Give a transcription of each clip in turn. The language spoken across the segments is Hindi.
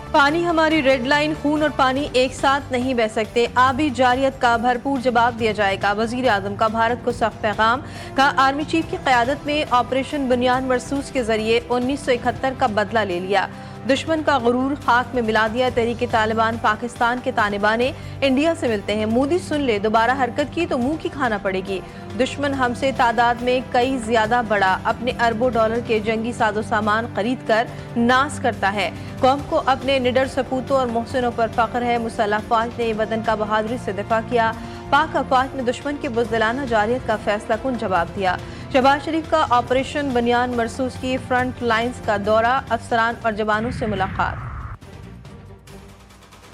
पानी हमारी रेड लाइन, खून और पानी एक साथ नहीं बह सकते, आबी जारियत का भरपूर जवाब दिया जाएगा। वजीर आजम का भारत को सख्त पैगाम का। आर्मी चीफ की क़यादत में ऑपरेशन बुनियाद मरसूस के जरिए 1971 का बदला ले लिया। दुश्मन का गुरूर खाक में मिला दिया। तहरीक तालिबान पाकिस्तान के तालिबाने इंडिया से मिलते हैं। मोदी सुन ले, दोबारा हरकत की तो मुंह की खाना पड़ेगी। दुश्मन हमसे तादाद में कई ज्यादा बड़ा, अपने अरबों डॉलर के जंगी साजो सामान खरीद कर नाश करता है। कौम को अपने निडर सपूतों और मोहसिनों पर फख्र है। मुसल्लह फौज ने वतन का बहादुरी से दिफा किया। पाक अफवाज ने दुश्मन के बुज़दिलाना जारियत का फैसला कुन जवाब दिया। शहबाज शरीफ का ऑपरेशन बुनियाद मरसूस की फ्रंट लाइन्स का दौरा, अफसरान और जवानों से मुलाकात।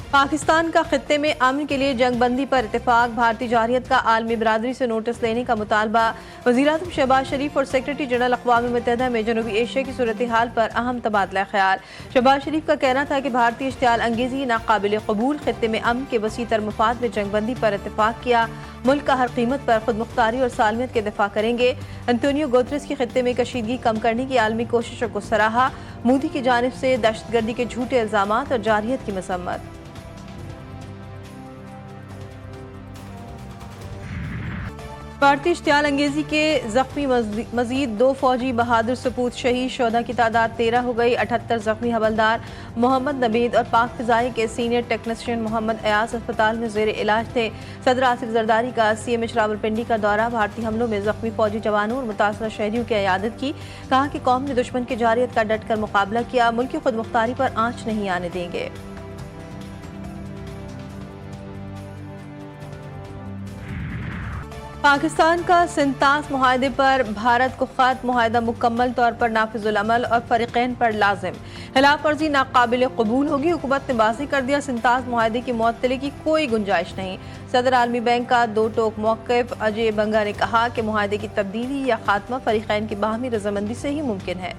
पाकिस्तान का खित्ते में अमन के लिए जंगबंदी पर इत्तेफाक। भारतीय जारियत का आलमी बरादरी से नोटिस लेने का मुतालबा। वज़ीर-ए-आज़म शहबाज शरीफ और सेक्रेटरी जनरल अक़वाम मुत्तहिदा में जनूबी एशिया की सूरत हाल पर अहम तबादला ख्याल। शहबाज शरीफ का कहना था कि भारतीय इश्तियाल अंगेजी नाकाबिल कबूल। खित्ते में अमन के वसी तर मफाद में जंगबंदी पर इत्तेफाक किया। मुल्क का हर कीमत पर खुद मुख्तारी और सालमियत के दिफा करेंगे। अंतोनियो गुतरेस की खित्ते में कशीदगी कम करने की आलमी कोशिशों को सराहा। मोदी की जानिब से दहशतगर्दी के झूठे इल्जामात और जारियत की मसम्मत। भारतीय इश्तियाल अंगेजी के जख्मी मजीद 2 फौजी बहादुर सपूत शहीद। शोधा की तादाद 13 हो गई। 78 जख्मी हवलदार मोहम्मद नबीद और पाक फिजाई के सीनियर टेक्नीशियन मोहम्मद अयास अस्पताल में जेर इलाज थे। सदर आसिफ जरदारी का CMH रावलपिंडी का दौरा। भारतीय हमलों में जख्मी फौजी जवानों और मुतासरा शहरियों की इयादत की। कहा कि कौम ने दुश्मन की जारियत का डट कर मुकाबला किया। मुल्क की खुद मुख्तारी पर आंच नहीं आने देंगे। पाकिस्तान का सिंतास मुआहदे पर भारत को खत। मुआहदा मुकम्मल तौर पर नाफिजुल अमल और फरीकैन पर लाजिम। खिलाफ वर्जी नाकाबिल कबूल होगी। हुकूमत ने वाज़ेह कर दिया, सिंतास मुआहदे की मुअत्तली की कोई गुंजाइश नहीं। सदर आलमी बैंक का 2 टोक मौक़िफ़। अजय बंगा ने कहा कि मुआहदे की तब्दीली या खात्मा फरीकैन की बाहमी रजामंदी से ही मुमकिन है।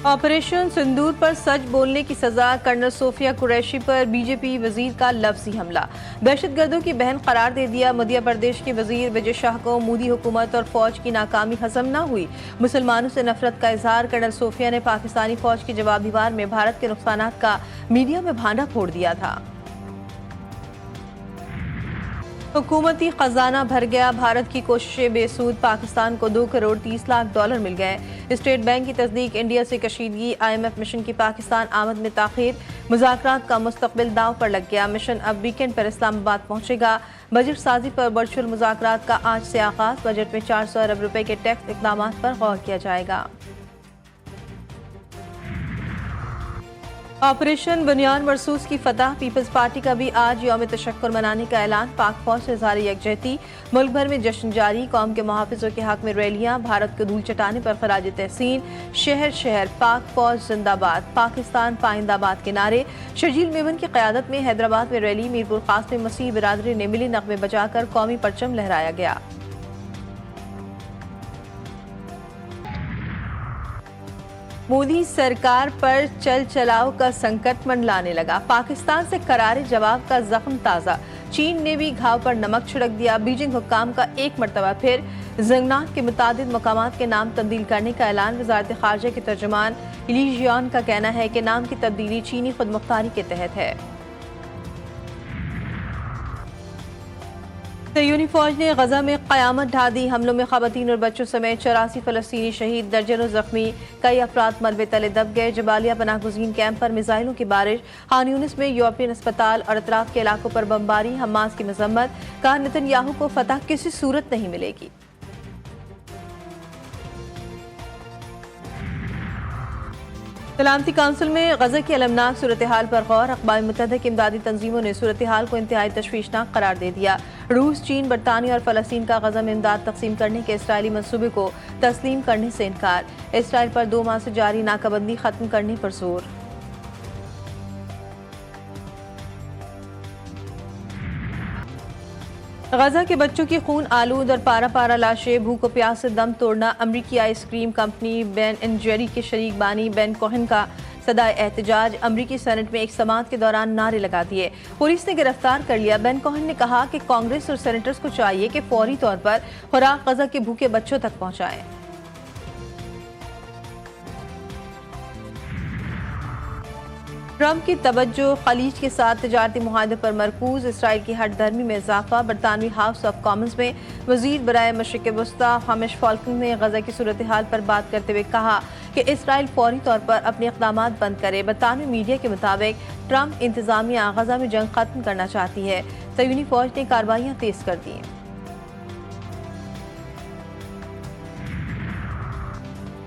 ऑपरेशन सिंदूर पर सच बोलने की सजा। कर्नल सोफिया कुरैशी पर BJP वजीर का लफ्जी हमला। दहशतगर्दों की बहन करार दे दिया। मध्य प्रदेश के वजीर विजय शाह को मोदी हुकूमत और फौज की नाकामी हजम न हुई। मुसलमानों से नफरत का इजहार। कर्नल सोफिया ने पाकिस्तानी फौज की जवाबी वार में भारत के नुकसानात का मीडिया में भांडा फोड़ दिया था। हुकूमती खजाना भर गया। भारत की कोशिशें बेसूद। पाकिस्तान को 2 करोड़ 30 लाख डॉलर मिल गए। स्टेट बैंक की तस्दीक। इंडिया से कशीदगी। IMF मिशन की पाकिस्तान आमद में ताखीर। मुज़ाकरात का मुस्तकबिल दाव पर लग गया। मिशन अब वीकेंड पर इस्लामाबाद पहुंचेगा। बजट साजी पर वर्चुअल मुज़ाकरात का आज से आगाज। बजट में 400 अरब रुपए के टैक्स इक़दाम पर गौर किया जाएगा। ऑपरेशन बुनियाद मरसूस की फतह। पीपल्स पार्टी का भी आज यौम तशक्कुर मनाने का ऐलान। पाक फौज से इज़हार यकजहती। मुल्क भर में जश्न जारी। कौम के मुहाफ़िज़ों के हक में रैलियां। भारत को धूल चटाने पर खराज तहसीन। शहर शहर पाक फौज जिंदाबाद, पाकिस्तान पाइंदाबाद के नारे। शर्जील मेमन की क़यादत में हैदराबाद में रैली। मीरपुर खास में मसीह बिरादरी ने मिली नग़मे बजाकर कौमी परचम लहराया गया। मोदी सरकार पर चल चलाओ का संकट मंडलाने लगा। पाकिस्तान से करारे जवाब का जख्म ताज़ा। चीन ने भी घाव पर नमक छिड़क दिया। बीजिंग हुक्काम का एक मरतबा फिर जंगनाक के मुतादिद मकामात के नाम तब्दील करने का ऐलान। वज़ारत ख़ारजा के तर्जुमान ली जियान का कहना है कि नाम की तब्दीली चीनी खुद मुख्तारी के तहत है। यूनी फौज ने गजा में क़यामत ढा दी। हमलों में ख़वातीन और बच्चों समेत 84 फ़लस्तीनी शहीद, दर्जनों जख्मी। कई अफराद मलबे तले दब गए। जबालिया पनाहगुज़ीन कैंप पर मिसाइलों की बारिश। खान यूनिस में यूरोपियन अस्पताल और अतराफ के इलाकों पर बमबारी। हमास की मजम्मत। कहा नेतन्याहू को फतह किसी सूरत नहीं मिलेगी। सलामती काउंसिल में गजा की अलमनाक सूरत हाल पर गौर। अक़वाम मुत्तहिदा की इमदादी तंजीमों ने सूरत हाल को इंतहाई तशवीशनाक करार दे दिया। रूस, चीन, बरतानिया और फ़लस्तीन का गजा में इमदाद तकसीम करने के इसराइली मंसूबे को तस्लीम करने से इनकार। इसराइल पर 2 माह से जारी नाकाबंदी खत्म करने पर जोर। गजा के बच्चों की खून आलूद और पारा पारा लाशें। भूख और प्यास से दम तोड़ना। अमरीकी ice cream company Ben and Jerry के शरीक बानी बेन कोहेन का सदाए एहतजाज। अमरीकी सेनेट में एक समात के दौरान नारे लगा दिए। पुलिस ने गिरफ्तार कर लिया। बेन कोहेन ने कहा कि कांग्रेस और सेनेटर्स को चाहिए कि फौरी तौर पर खुराक गजा के भूखे बच्चों तक पहुंचाएं। ट्रंप की तवज्जो खलीज के साथ तिजारती मुआहदे पर मरकूज, इसराइल की हठधर्मी में इजाफा। बरतानवी हाउस ऑफ कॉमन्स में वजीर बराए मशरिक़ वस्ता हामिश फाल्कन ने गजा की सूरत हाल पर बात करते हुए कहा कि इसराइल फौरी तौर पर अपने इक़दाम बंद करे। बरतानवी मीडिया के मुताबिक ट्रंप इंतजामिया गजा में जंग खत्म करना चाहती है। सयूनी फौज ने कार्रवाइयाँ तेज कर दी हैं।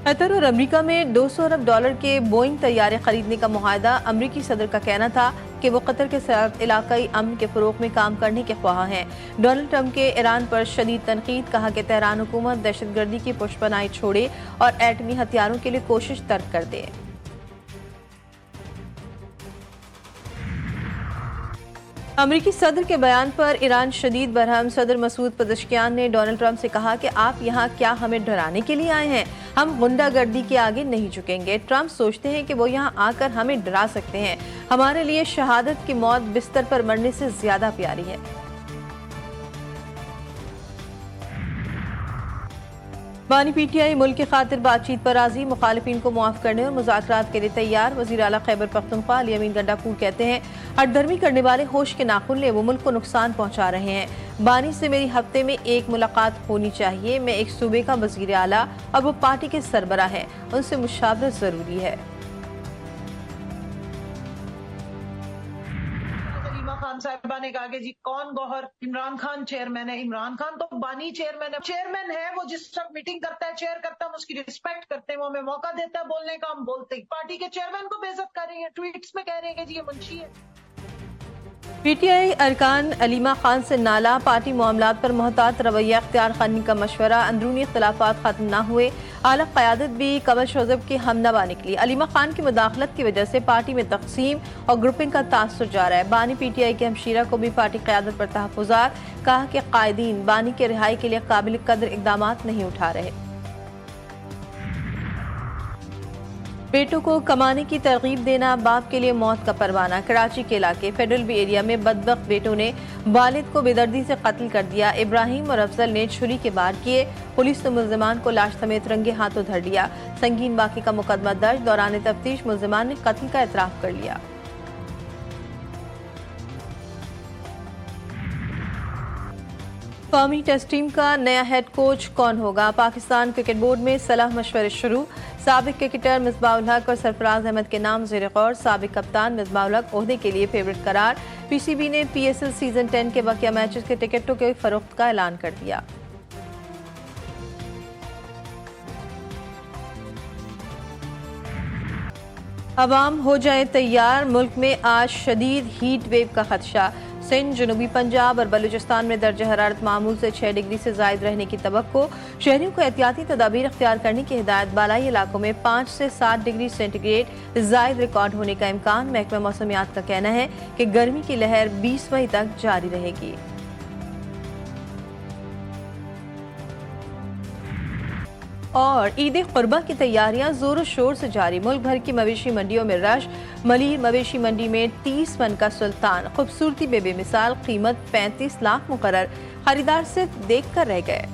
कतर और अमेरिका में 200 अरब डॉलर के बोइंग तैयारे खरीदने का मुआहदा। अमेरिकी सदर का कहना था कि वो कतर के साथ इलाकाई अमन के फ़रोग़ में काम करने के ख्वाह हैं। डोनाल्ड ट्रंप के ईरान पर शदीद तनकीद, कहा कि तेहरान हुकूमत दहशतगर्दी की पुष्पनाई छोड़े और एटमी हथियारों के लिए कोशिश तर्क कर दे। अमेरिकी सदर के बयान पर ईरान शदीद बरहम। सदर मसूद पज़ेश्कियान ने डोनाल्ड ट्रंप से कहा कि आप यहाँ क्या हमें डराने के लिए आए हैं? हम गुंडागर्दी के आगे नहीं झुकेंगे। ट्रंप सोचते हैं कि वो यहाँ आकर हमें डरा सकते हैं। हमारे लिए शहादत की मौत बिस्तर पर मरने से ज्यादा प्यारी है। बानी पीटीआई मुल्क की खातिर बातचीत पर राजी, मुखालिफिन को मुआफ करने और मुज़ाकरात के लिए तैयार। वज़ीर आला खैबर पख्तूनख्वा अली अमीन गंडापुर कहते हैं हठधर्मी करने वाले होश के नाखून ले, वो मुल्क को नुकसान पहुंचा रहे हैं। बानी से मेरी हफ्ते में एक मुलाकात होनी चाहिए। मैं एक सूबे का वज़ीर आला और वो पार्टी के सरबराह हैं, उनसे मुशावरत जरूरी है। खान साहिबा ने कहा कि जी कौन गौहर? इमरान खान चेयरमैन है। इमरान खान तो बानी चेयरमैन है। चेयरमैन है वो, जिस वक्त मीटिंग करता है, चेयर करता है, हम उसकी रिस्पेक्ट करते हैं, वो हमें मौका देता है बोलने का, हम बोलते हैं। पार्टी के चेयरमैन को बेइज्जत कर रही है, ट्वीट्स में कह रहे हैं कि जी ये मुंशी है। पीटीआई अरकान अलीमा खान से नाला, पार्टी मामलात पर मोहतात रवैया अख्तियार करने का मशवरा। अंदरूनी इख्तलाफात खत्म न हुए, आला क़यादत भी कमल शोजब की हमनवा निकली। अलीमा खान की मुदाखलत की वजह से पार्टी में तकसीम और ग्रुपिंग का तासुर जा रहा है। बानी पीटीआई के हमशीरा को भी पार्टी क़यादत पर तहफ़्फ़ुज़ात, कहा कि कायदीन बानी के रिहाई के लिए काबिल कदर इक़दाम नहीं उठा रहे। बेटों को कमाने की तरगीब देना बाप के लिए मौत का परवाना। कराची के इलाके फेडरल बी एरिया में बदबख्त बेटों ने वालिद को बेदर्दी से कत्ल कर दिया। इब्राहिम और अफजल ने छुरी के वार किए। पुलिस ने मुल्जिमान को लाश समेत रंगे हाथों धर लिया। संगीन बाकी का मुकदमा दर्ज। दौरान तफ्तीश मुल्जिमान ने कत्ल का एतराफ़ कर लिया। कौमी टेस्ट टीम का नया हेड कोच कौन होगा? पाकिस्तान क्रिकेट बोर्ड में सलाह मशवरे शुरू। साबिक क्रिकेटर मिसबाह-उल हक और सरफराज अहमद के नाम ज़ेर गौर। साबिक कप्तान मिसबाह-उल हक ओहदे के लिए फेवरेट करार। पीसीबी ने पीएसएल सीजन 10 के बकिया मैचेस के टिकटों के फरोख्त का ऐलान कर दिया। अवाम हो जाए तैयार, मुल्क में आज शदीद हीट वेव का खदशा। सिंध, जनूबी पंजाब और बलूचिस्तान में दर्ज हरारत मामूल से 6 डिग्री से जायद रहने की तवक्को। शहरियों को एहतियाती तदाबीर अख्तियार करने की हिदायत। बालाई इलाकों में 5 से 7 डिग्री सेंटीग्रेड जायद रिकॉर्ड होने का इम्कान। महकमा मौसमियात का कहना है कि गर्मी की लहर 20 मई तक जारी रहेगी। और ईद कुर्बा की तैयारियां जोरों शोर से जारी। मुल्क भर की मवेशी मंडियों में रश। मलीर मवेशी मंडी में 30 मन का सुल्तान, खूबसूरती बेमिसाल, कीमत 35 लाख मुकर्रर। खरीदार सिर्फ देख कर रह गए।